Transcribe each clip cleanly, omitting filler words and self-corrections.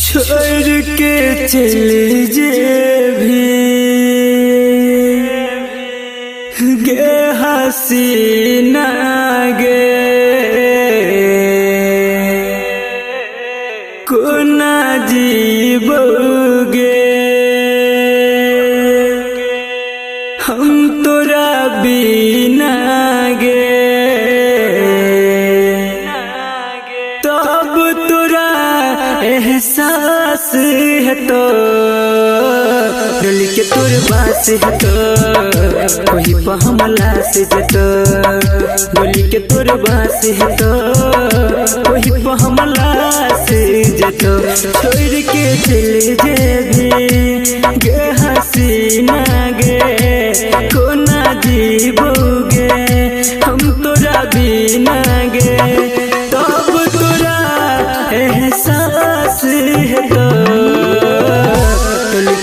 छोड़ के चले जे भी गे हसीना गे कोना जीवोगे हम तोरा बिना गे तब तोरा एहसास है तो डोली के तोर बास है तो कोई हमला से जतो डोली के तोर बास है तो कोई हमला से जतो छोड़ के चले जे गे हसीना गे कोना जीवोगे हम तोरा बिना गे तब तोरा एहसास है तो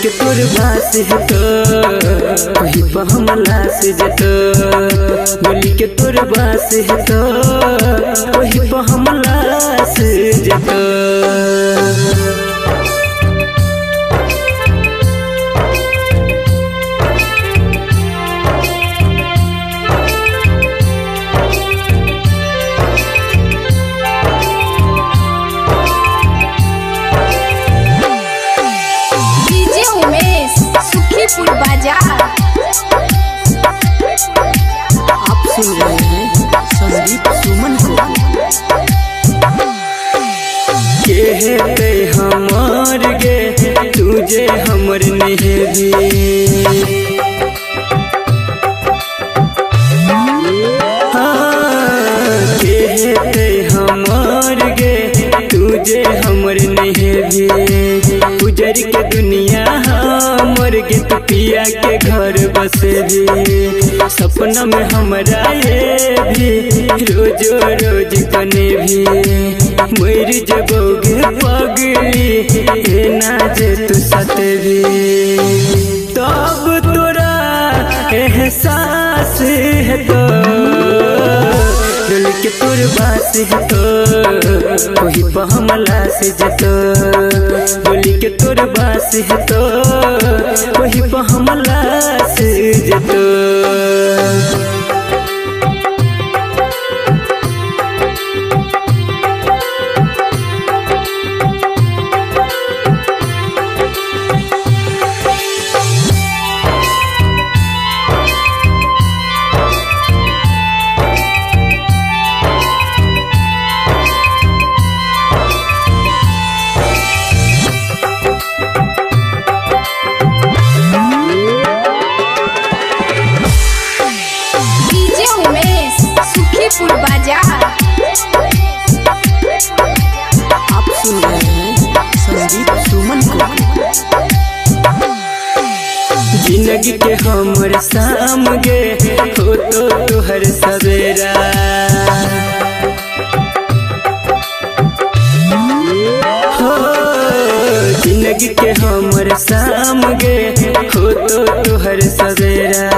के तोर बास है तो वही हमला से जतो बोली के तोर बास है तो वही हमला से जतो बाजार आप सुन रहे हैं संदीप सुमन को कहते हमार गे तुझे हमर नहीं कहते हमार गे तुझे हमर नहीं गुजर के दुनिया हमर के पिया के घर बसे भी सपना में हमरा ये भी रोजो रोज कने भी मर जबोगे पगली हे ना जे तू सत भी तब तोरा एहसास है तो डोली के तोर बास है तो वही हमला से जतो डोली के तोर बास है तो वही हमला से जतो बाजार आप सुन रहे हैं संदीप सुमन को जिंदगी के हमर शाम गे हो तो तुहर सवेरा हो जिंदगी के हमर शाम गे हो तो तुहर सवेरा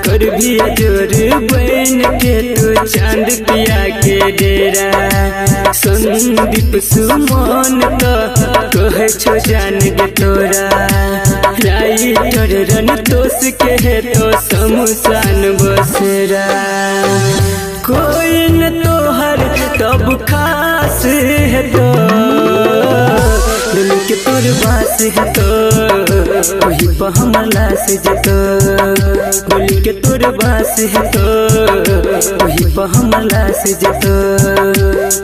कर भी जोर बन के तू चांद पिया के डेरा संदीप सुमन तो कहे छो जान गे तोरा राइटर रन तोस के है तो शमशान बसेरा कोई न तोहर तब खास है तो डोली के तोर बास है तो वही हमला से जतो डोली के तोर बास है तो वही हमला से जतो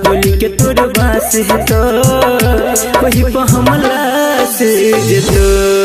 डोली के तोर बास है तो वही हमला से जतो।